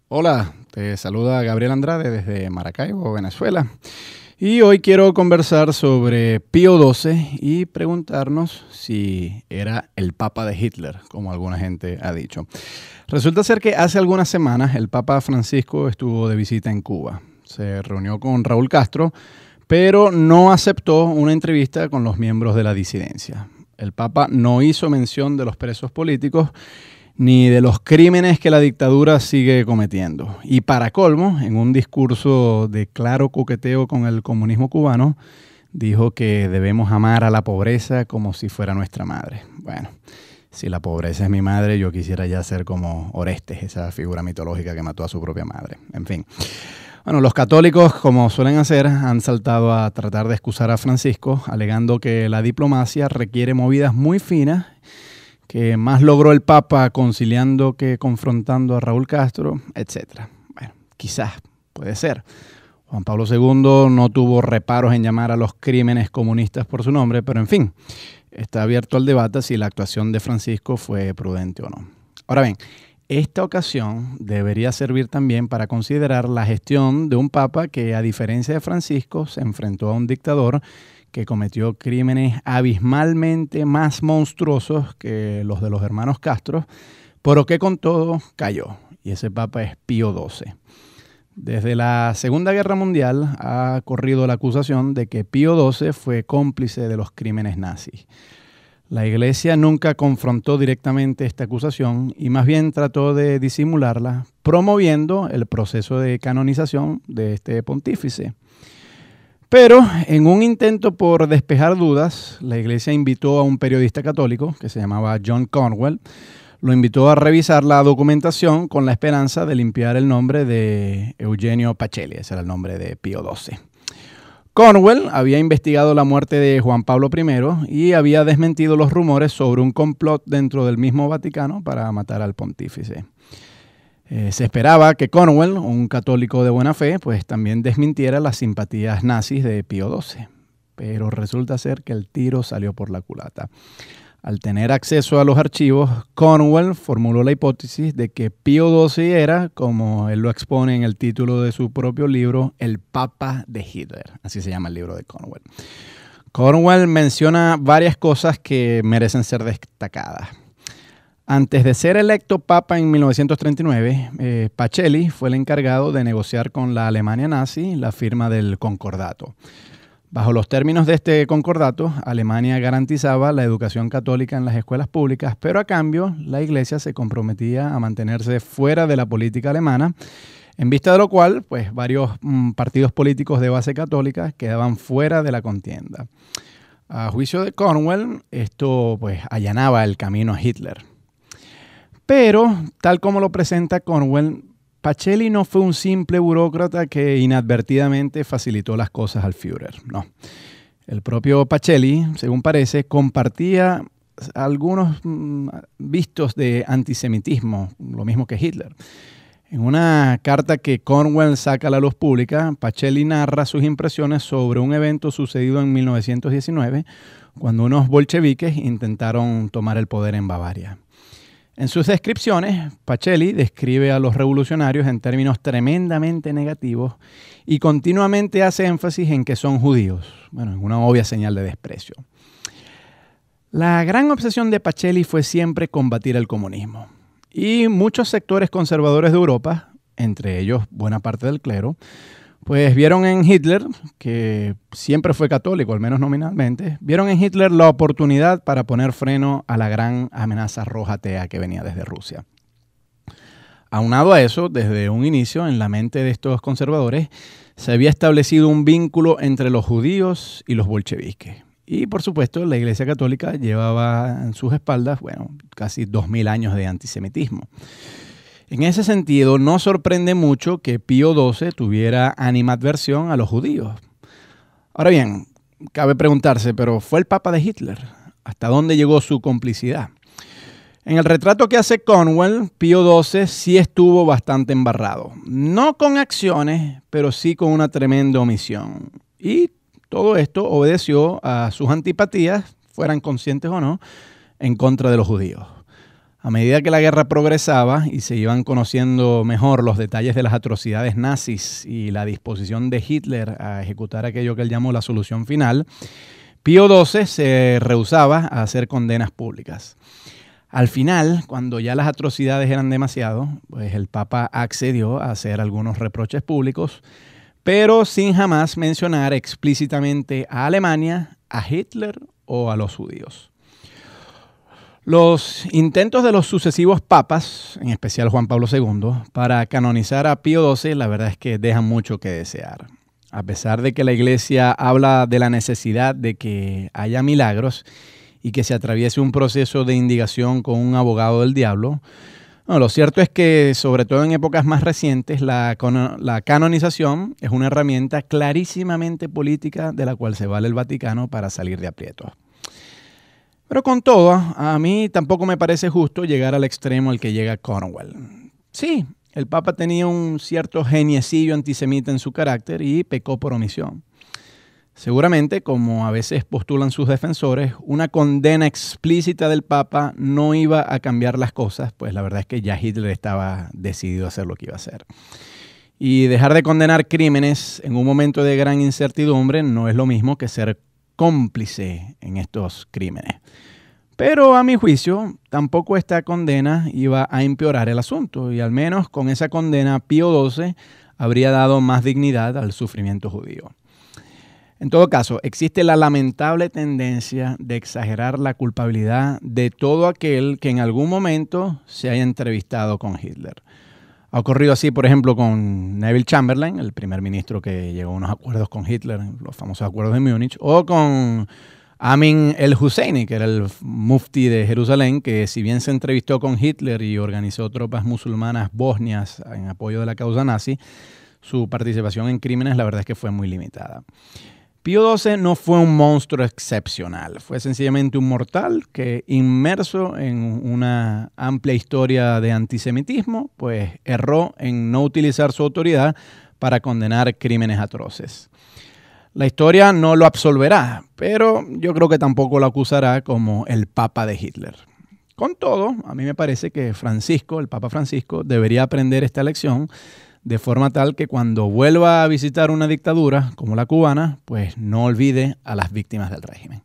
Hola, te saluda Gabriel Andrade desde Maracaibo, Venezuela. Y hoy quiero conversar sobre Pío XII y preguntarnos si era el Papa de Hitler, como alguna gente ha dicho. Resulta ser que hace algunas semanas el Papa Francisco estuvo de visita en Cuba. Se reunió con Raúl Castro, pero no aceptó una entrevista con los miembros de la disidencia. El Papa no hizo mención de los presos políticos ni de los crímenes que la dictadura sigue cometiendo. Y para colmo, en un discurso de claro coqueteo con el comunismo cubano, dijo que debemos amar a la pobreza como si fuera nuestra madre. Bueno, si la pobreza es mi madre, yo quisiera ya ser como Orestes, esa figura mitológica que mató a su propia madre. En fin. Bueno, los católicos, como suelen hacer, han saltado a tratar de excusar a Francisco, alegando que la diplomacia requiere movidas muy finas, que más logró el Papa conciliando que confrontando a Raúl Castro, etc. Bueno, quizás, puede ser. Juan Pablo II no tuvo reparos en llamar a los crímenes comunistas por su nombre, pero en fin, está abierto al debate si la actuación de Francisco fue prudente o no. Ahora bien, esta ocasión debería servir también para considerar la gestión de un Papa que, a diferencia de Francisco, se enfrentó a un dictador que cometió crímenes abismalmente más monstruosos que los de los hermanos Castro, pero que con todo cayó. Y ese papa es Pío XII. Desde la Segunda Guerra Mundial ha corrido la acusación de que Pío XII fue cómplice de los crímenes nazis. La Iglesia nunca confrontó directamente esta acusación y más bien trató de disimularla, promoviendo el proceso de canonización de este pontífice. Pero en un intento por despejar dudas, la Iglesia invitó a un periodista católico que se llamaba John Cornwell, lo invitó a revisar la documentación con la esperanza de limpiar el nombre de Eugenio Pacelli, ese era el nombre de Pío XII. Cornwell había investigado la muerte de Juan Pablo I y había desmentido los rumores sobre un complot dentro del mismo Vaticano para matar al pontífice. Se esperaba que Cornwell, un católico de buena fe, pues también desmintiera las simpatías nazis de Pío XII. Pero resulta ser que el tiro salió por la culata. Al tener acceso a los archivos, Cornwell formuló la hipótesis de que Pío XII era, como él lo expone en el título de su propio libro, el Papa de Hitler. Así se llama el libro de Cornwell. Cornwell menciona varias cosas que merecen ser destacadas. Antes de ser electo papa en 1939, Pacelli fue el encargado de negociar con la Alemania nazi la firma del concordato. Bajo los términos de este concordato, Alemania garantizaba la educación católica en las escuelas públicas, pero a cambio la Iglesia se comprometía a mantenerse fuera de la política alemana, en vista de lo cual, pues, varios partidos políticos de base católica quedaban fuera de la contienda. A juicio de Cornwell, esto pues allanaba el camino a Hitler. Pero, tal como lo presenta Cornwell, Pacelli no fue un simple burócrata que inadvertidamente facilitó las cosas al Führer. No. El propio Pacelli, según parece, compartía algunos vistos de antisemitismo, lo mismo que Hitler. En una carta que Cornwell saca a la luz pública, Pacelli narra sus impresiones sobre un evento sucedido en 1919, cuando unos bolcheviques intentaron tomar el poder en Bavaria. En sus descripciones, Pacelli describe a los revolucionarios en términos tremendamente negativos y continuamente hace énfasis en que son judíos, bueno, en una obvia señal de desprecio. La gran obsesión de Pacelli fue siempre combatir el comunismo. Y muchos sectores conservadores de Europa, entre ellos buena parte del clero, pues vieron en Hitler, que siempre fue católico, al menos nominalmente, vieron en Hitler la oportunidad para poner freno a la gran amenaza roja atea que venía desde Rusia. Aunado a eso, desde un inicio, en la mente de estos conservadores, se había establecido un vínculo entre los judíos y los bolcheviques. Y, por supuesto, la Iglesia Católica llevaba en sus espaldas, bueno, casi 2000 años de antisemitismo. En ese sentido, no sorprende mucho que Pío XII tuviera animadversión a los judíos. Ahora bien, cabe preguntarse, ¿pero fue el Papa de Hitler? ¿Hasta dónde llegó su complicidad? En el retrato que hace Cornwell, Pío XII sí estuvo bastante embarrado. No con acciones, pero sí con una tremenda omisión. Y todo esto obedeció a sus antipatías, fueran conscientes o no, en contra de los judíos. A medida que la guerra progresaba y se iban conociendo mejor los detalles de las atrocidades nazis y la disposición de Hitler a ejecutar aquello que él llamó la solución final, Pío XII se rehusaba a hacer condenas públicas. Al final, cuando ya las atrocidades eran demasiado, pues el Papa accedió a hacer algunos reproches públicos, pero sin jamás mencionar explícitamente a Alemania, a Hitler o a los judíos. Los intentos de los sucesivos papas, en especial Juan Pablo II, para canonizar a Pío XII, la verdad es que dejan mucho que desear. A pesar de que la Iglesia habla de la necesidad de que haya milagros y que se atraviese un proceso de indigación con un abogado del diablo, no, lo cierto es que, sobre todo en épocas más recientes, la canonización es una herramienta clarísimamente política de la cual se vale el Vaticano para salir de aprietos. Pero con todo, a mí tampoco me parece justo llegar al extremo al que llega Cromwell. Sí, el Papa tenía un cierto geniecillo antisemita en su carácter y pecó por omisión. Seguramente, como a veces postulan sus defensores, una condena explícita del Papa no iba a cambiar las cosas, pues la verdad es que ya Hitler estaba decidido a hacer lo que iba a hacer. Y dejar de condenar crímenes en un momento de gran incertidumbre no es lo mismo que ser cómplice en estos crímenes. Pero a mi juicio, tampoco esta condena iba a empeorar el asunto, y al menos con esa condena Pío XII habría dado más dignidad al sufrimiento judío. En todo caso, existe la lamentable tendencia de exagerar la culpabilidad de todo aquel que en algún momento se haya entrevistado con Hitler. Ha ocurrido así, por ejemplo, con Neville Chamberlain, el primer ministro que llegó a unos acuerdos con Hitler, los famosos acuerdos de Múnich, o con Amin el-Husseini, que era el mufti de Jerusalén, que si bien se entrevistó con Hitler y organizó tropas musulmanas bosnias en apoyo de la causa nazi, su participación en crímenes la verdad es que fue muy limitada. Pío XII no fue un monstruo excepcional, fue sencillamente un mortal que, inmerso en una amplia historia de antisemitismo, pues erró en no utilizar su autoridad para condenar crímenes atroces. La historia no lo absolverá, pero yo creo que tampoco lo acusará como el Papa de Hitler. Con todo, a mí me parece que Francisco, el Papa Francisco, debería aprender esta lección de forma tal que cuando vuelva a visitar una dictadura como la cubana, pues no olvide a las víctimas del régimen.